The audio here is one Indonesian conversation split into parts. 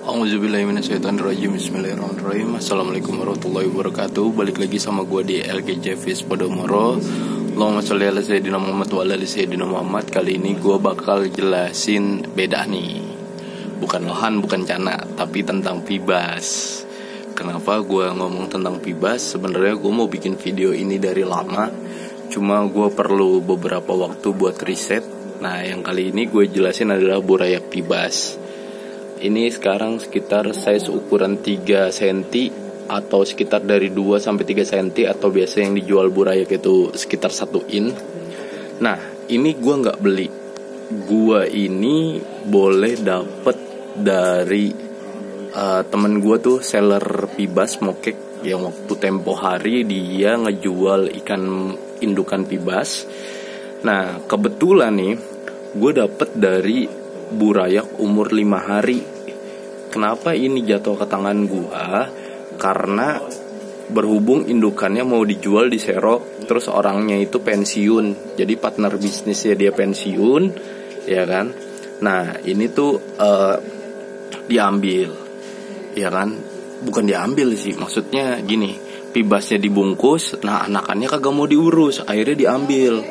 Auzubillahiminasyaitonirrajim. Bismillahirrahmanirrahim. Assalamualaikum warahmatullahi wabarakatuh. Balik lagi sama gue di LG Javis Podomoro. Allahumma sholli ala sayyidina Muhammad wa ala ali sayyidina Muhammad. Kali ini gue bakal jelasin beda nih. Bukan lohan, bukan cana, tapi tentang pibas. Kenapa gue ngomong tentang pibas? Sebenarnya gue mau bikin video ini dari lama, cuma gue perlu beberapa waktu buat riset. Nah, yang kali ini gue jelasin adalah burayak pibas. Ini sekarang sekitar size ukuran 3 cm atau sekitar dari 2 sampai 3 cm, atau biasa yang dijual burayak itu sekitar 1 in. Nah, ini gue nggak beli. Gue ini boleh dapet dari temen gue tuh seller pibas mokek, yang waktu tempo hari dia ngejual ikan indukan pibas. Nah, kebetulan nih gue dapet dari burayak umur 5 hari. Kenapa ini jatuh ke tangan gua? Karena berhubung indukannya mau dijual di Serok, terus orangnya itu pensiun, jadi partner bisnisnya dia pensiun, ya kan? Nah, ini tuh diambil, ya kan? Bukan diambil sih, maksudnya gini, pibasnya dibungkus, nah anakannya kagak mau diurus, akhirnya diambil.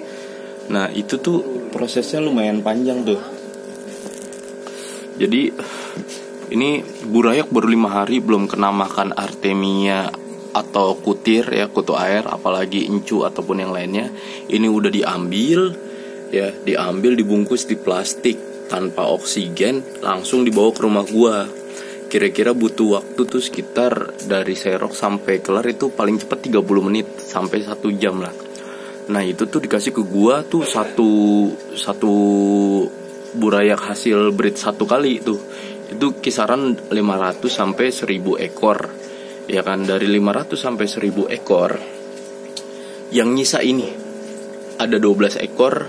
Nah, itu tuh prosesnya lumayan panjang tuh. Jadi ini burayak baru 5 hari, belum kena makan artemia atau kutir ya, kutu air, apalagi encu ataupun yang lainnya. Ini udah diambil ya, diambil dibungkus di plastik tanpa oksigen, langsung dibawa ke rumah gua. Kira-kira butuh waktu tuh sekitar dari serok sampai kelar itu paling cepat 30 menit sampai 1 jam lah. Nah, itu tuh dikasih ke gua tuh satu burayak hasil breed 1 kali itu kisaran 500 sampai 1000 ekor. Ya kan, dari 500 sampai 1000 ekor yang nyisa ini ada 12 ekor,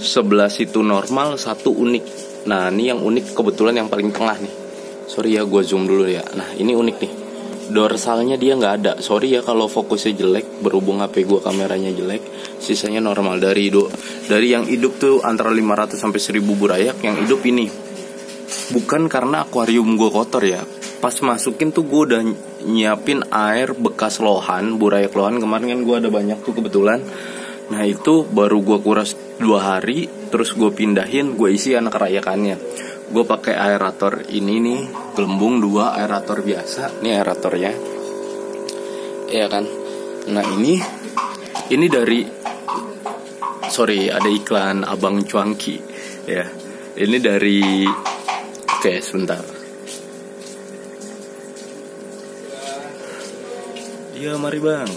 11 itu normal, 1 unik. Nah, ini yang unik kebetulan yang paling tengah nih. Sorry ya, gue zoom dulu ya. Nah, ini unik nih. Dorsalnya dia nggak ada. Sorry ya kalau fokusnya jelek, berhubung HP gue kameranya jelek. Sisanya normal. Dari yang hidup tuh antara 500 sampai 1000 burayak, yang hidup ini. Bukan karena akuarium gue kotor ya. Pas masukin tuh gue udah nyiapin air bekas lohan, burayak lohan. Kemarin kan gue ada banyak tuh kebetulan. Nah, itu baru gue kuras 2 hari, terus gue pindahin, gue isi anak rayakannya. Gue pakai aerator ini nih, gelembung 2, aerator biasa. Ini aeratornya, ya kan. Nah, ini dari, sorry, ada iklan Abang Cuanki ya. Ini dari, oke, sebentar. Iya, mari bang.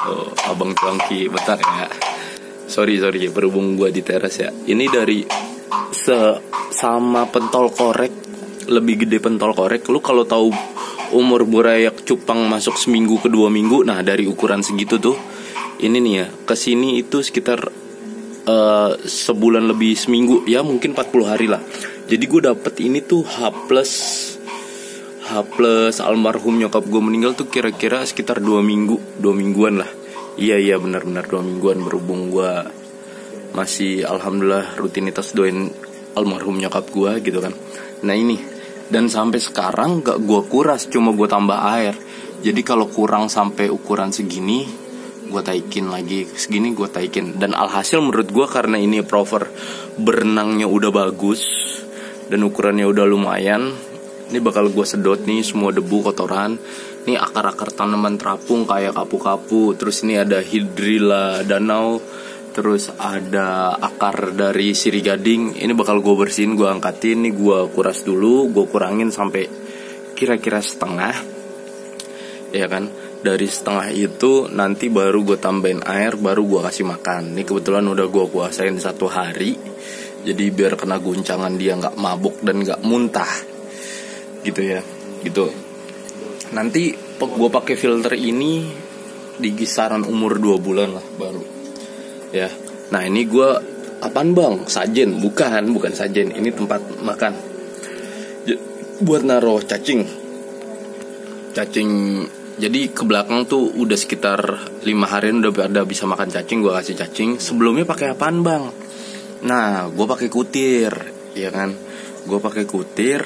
Oh, Abang Cuanki, bentar ya. Sorry, berhubung gue di teras ya. Ini dari sama pentol korek, lebih gede pentol korek. Lu kalau tahu umur burayak cupang masuk seminggu ke 2 minggu, nah dari ukuran segitu tuh, ini nih ya, kesini itu sekitar sebulan lebih, seminggu ya, mungkin 40 hari lah. Jadi gue dapet ini tuh H plus almarhum nyokap gue meninggal tuh kira-kira sekitar 2 mingguan lah. Iya benar-benar 2 mingguan, berhubung gue masih alhamdulillah rutinitas doain almarhum nyokap gue gitu kan. Nah, ini, dan sampai sekarang gak gue kuras, cuma gue tambah air. Jadi kalau kurang sampai ukuran segini, gue taikin lagi, segini gue taikin. Dan alhasil menurut gue karena ini proper berenangnya udah bagus dan ukurannya udah lumayan, ini bakal gue sedot nih semua debu kotoran. Ini akar-akar tanaman terapung kayak kapu-kapu. Terus ini ada hidrilla danau. Terus ada akar dari sirih gading. Ini bakal gue bersihin, gue angkatin. Ini gue kuras dulu, gue kurangin sampai kira-kira setengah, ya kan. Dari setengah itu nanti baru gue tambahin air, baru gue kasih makan. Ini kebetulan udah gue puasain 1 hari, jadi biar kena guncangan dia nggak mabuk dan nggak muntah, gitu ya, gitu. Nanti gue pakai filter ini di kisaran umur 2 bulan lah baru ya. Nah, ini gue, apaan bang? Sajen? Bukan sajen. Ini tempat makan buat naruh cacing. Jadi ke belakang tuh udah sekitar 5 harian udah ada bisa makan cacing. Gue kasih cacing. Sebelumnya pakai apaan bang? Nah, gue pakai kutir, ya kan. Gue pakai kutir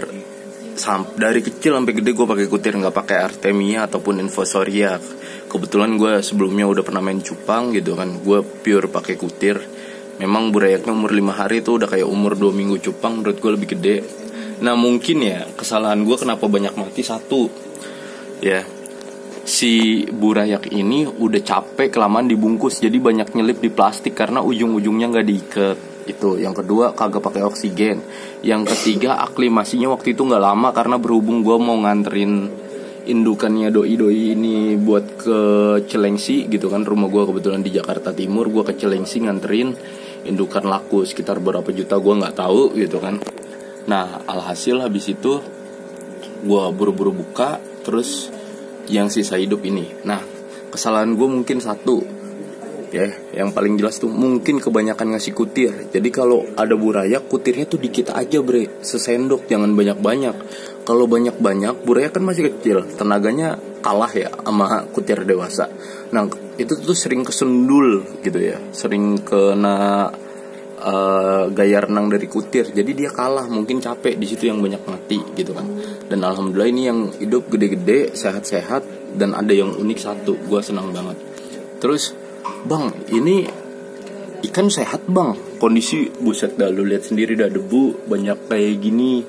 dari kecil sampai gede gue pakai kutir, nggak pakai Artemia ataupun Infusoria. Kebetulan gue sebelumnya udah pernah main cupang gitu kan, gue pure pakai kutir. Memang burayaknya umur 5 hari itu udah kayak umur 2 minggu cupang, menurut gue lebih gede. Nah mungkin ya kesalahan gue kenapa banyak mati satu ya, si burayak ini udah capek kelamaan dibungkus, jadi banyak nyelip di plastik karena ujung-ujungnya nggak diikat. Itu yang kedua, kagak pakai oksigen. Yang ketiga, aklimasinya waktu itu nggak lama karena berhubung gue mau nganterin indukannya doi ini buat ke Cilengsi gitu kan. Rumah gue kebetulan di Jakarta Timur, gue ke Cilengsi nganterin indukan laku sekitar berapa juta gue nggak tahu gitu kan. Nah alhasil habis itu gue buru-buru buka, terus yang sisa hidup ini. Nah kesalahan gue mungkin satu ya, yang paling jelas tuh mungkin kebanyakan ngasih kutir. Jadi kalau ada burayak, kutirnya tuh dikit aja bre, sesendok, jangan banyak-banyak. Kalau banyak-banyak, burayak kan masih kecil, tenaganya kalah ya sama kutir dewasa. Nah itu tuh sering kesendul gitu ya, sering kena gaya renang dari kutir, jadi dia kalah, mungkin capek, di situ yang banyak mati gitu kan. Dan alhamdulillah ini yang hidup gede-gede, sehat-sehat, dan ada yang unik satu, gue senang banget. Terus bang, ini ikan sehat bang, kondisi buset dah, lu lihat sendiri dah, debu banyak kayak gini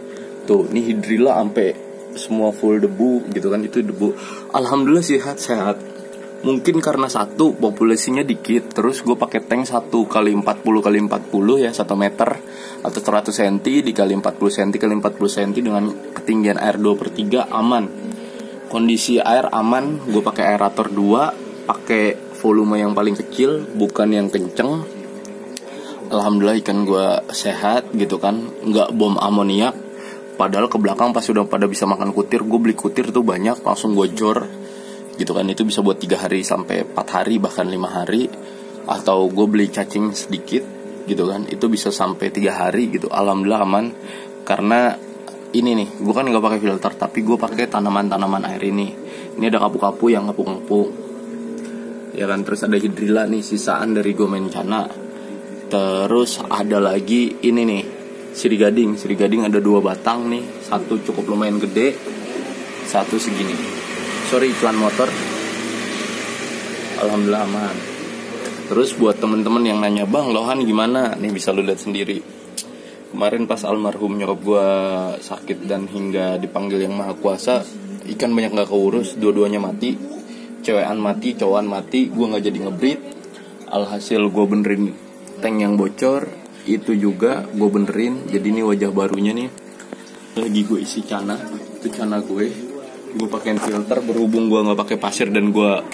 tuh, ini hidrilla sampai semua full debu gitu kan, itu debu. Alhamdulillah sehat. Mungkin karena satu populasinya dikit, terus gue pakai tank 1 kali 40 kali 40 ya, 1 meter atau 100 cm dikali 40 cm kali 40 cm dengan ketinggian air 2/3 aman. Kondisi air aman, gue pakai aerator 2, pakai volume yang paling kecil, bukan yang kenceng. Alhamdulillah ikan gue sehat gitu kan, nggak bom amoniak. Padahal ke belakang pas sudah pada bisa makan kutir, gue beli kutir tuh banyak, langsung gue jor gitu kan. Itu bisa buat 3 hari sampai 4 hari bahkan 5 hari. Atau gue beli cacing sedikit gitu kan, itu bisa sampai 3 hari gitu. Alhamdulillah aman. Karena ini nih, gue kan nggak pakai filter, tapi gue pakai tanaman air ini. Ini ada kapu-kapu yang ngapung-ngapung ya kan. Terus ada hidrilla nih, sisaan dari gue main cana. Terus ada lagi ini nih, siri gading ada 2 batang nih, satu cukup lumayan gede, satu segini. Sorry iklan motor. Alhamdulillah aman. Terus buat temen-temen yang nanya, bang lohan gimana, nih bisa lu lihat sendiri. Kemarin pas almarhum nyokap gue sakit dan hingga dipanggil yang maha kuasa, ikan banyak gak keurus, dua-duanya mati. Cewekan mati, cowokan mati, gue gak jadi ngebreed. Alhasil gue benerin tank yang bocor, itu juga gue benerin. Jadi ini wajah barunya nih, lagi gue isi cana. Itu cana gue pakein filter, berhubung gue gak pakai pasir dan gue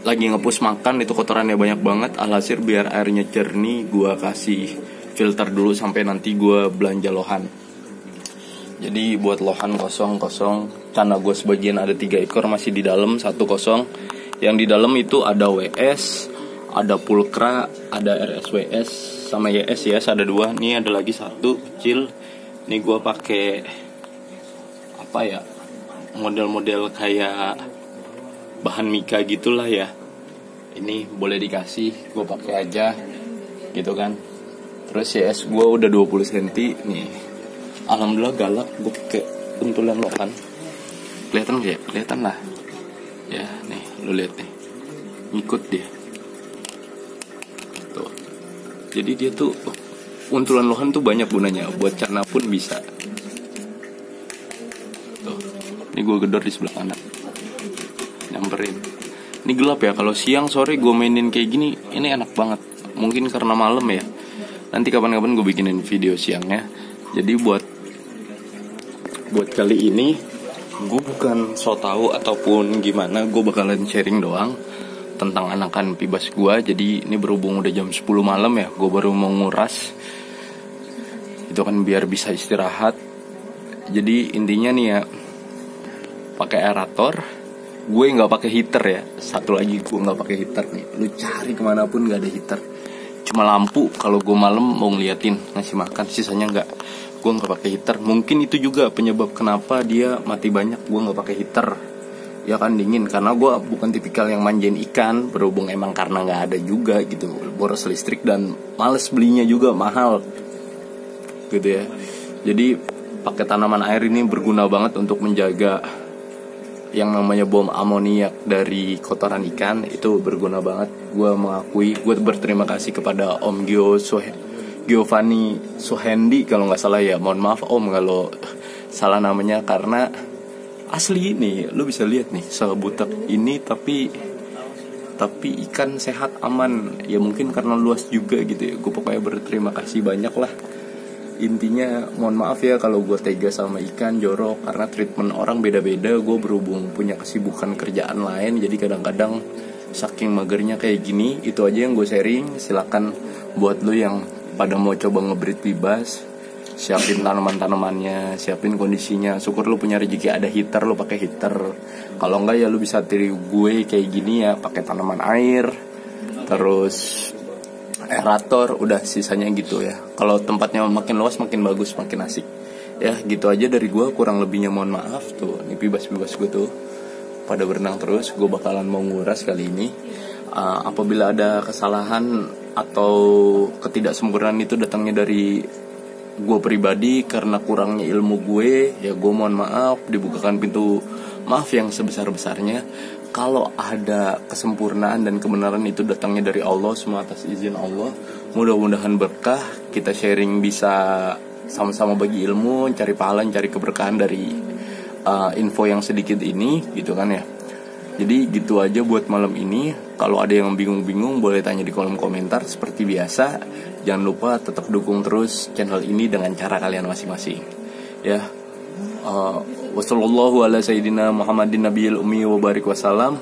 lagi ngepus makan, itu kotorannya banyak banget. Alhasil biar airnya jernih, gue kasih filter dulu sampai nanti gue belanja lohan. Jadi buat lohan kosong, cana gue sebagian ada 3 ekor masih di dalam, 1 kosong. Yang di dalam itu ada WS, ada Pulkra, ada RSWS, sama YS ada 2. Ini ada lagi 1 kecil. Ini gue pakai apa ya, model-model kayak bahan mika gitulah ya. Ini boleh dikasih, gue pakai aja gitu kan. Terus YS gue udah 20 cm nih. Alhamdulillah galak, gue pakai untulan lohan. Kelihatan gak ya? Kelihatan lah. Ya nih, lu lihat nih, ngikut dia. Tuh. Jadi dia tuh untulan lohan tuh banyak gunanya. Buat cana pun bisa. Tuh. Ini gue gedor di sebelah kanan, nyamperin. Ini gelap ya. Kalau siang sore gue mainin kayak gini, ini enak banget. Mungkin karena malam ya. Nanti kapan-kapan gue bikinin video siangnya. Jadi buat kali ini gue bukan so tau ataupun gimana, gue bakalan sharing doang tentang anakan pibas gue. Jadi ini berhubung udah jam 10 malam ya, gue baru mau nguras itu kan biar bisa istirahat. Jadi intinya nih ya, pakai aerator, gue nggak pakai heater ya. Satu lagi, gue nggak pakai heater nih, lu cari kemanapun nggak ada heater, cuma lampu kalau gue malam mau ngeliatin ngasih makan, sisanya nggak. Gue nggak pakai heater. Mungkin itu juga penyebab kenapa dia mati banyak. Gue nggak pakai heater ya kan, dingin. Karena gue bukan tipikal yang manjain ikan, berhubung emang karena nggak ada juga gitu, boros listrik dan males belinya juga mahal gitu ya. Jadi pakai tanaman air ini berguna banget untuk menjaga yang namanya bom amoniak dari kotoran ikan. Itu berguna banget. Gue mengakui, gue berterima kasih kepada Om Giovanni Suhendi kalau nggak salah ya. Mohon maaf Om kalau salah namanya, karena asli nih lu bisa lihat nih sebutek ini tapi ikan sehat aman. Ya mungkin karena luas juga gitu ya. Gue pokoknya berterima kasih banyak lah. Intinya mohon maaf ya kalau gue tega sama ikan, jorok, karena treatment orang beda-beda. Gue berhubung punya kesibukan kerjaan lain, jadi kadang-kadang saking magernya kayak gini. Itu aja yang gue sharing. Silakan buat lu yang pada mau coba ngebreed bibas, siapin tanaman-tanamannya, siapin kondisinya. Syukur lu punya rezeki ada heater, lu pakai heater. Kalau enggak ya lu bisa tiru gue kayak gini ya, pakai tanaman air, terus aerator, udah sisanya gitu ya. Kalau tempatnya makin luas makin bagus, makin asik. Ya gitu aja dari gue, kurang lebihnya mohon maaf. Tuh ini bibas-bibas gue tuh pada berenang terus. Gue bakalan mau nguras kali ini. Apabila ada kesalahan atau ketidaksempurnaan itu datangnya dari gue pribadi karena kurangnya ilmu gue, ya gue mohon maaf. Dibukakan pintu maaf yang sebesar-besarnya. Kalau ada kesempurnaan dan kebenaran itu datangnya dari Allah, semua atas izin Allah. Mudah-mudahan berkah, kita sharing bisa sama-sama bagi ilmu, cari pahala, cari keberkahan dari info yang sedikit ini, gitu kan ya. Jadi gitu aja buat malam ini. Kalau ada yang bingung-bingung boleh tanya di kolom komentar seperti biasa. Jangan lupa tetap dukung terus channel ini dengan cara kalian masing-masing. Ya. Wassallallahu ala sayyidina Muhammadin nabiyil ummi wa barik wasallam.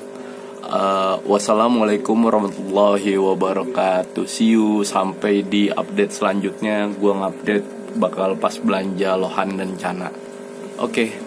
Wassalamualaikum warahmatullahi wabarakatuh. See you sampai di update selanjutnya. Gua ngupdate bakal pas belanja lohan dan cana. Oke.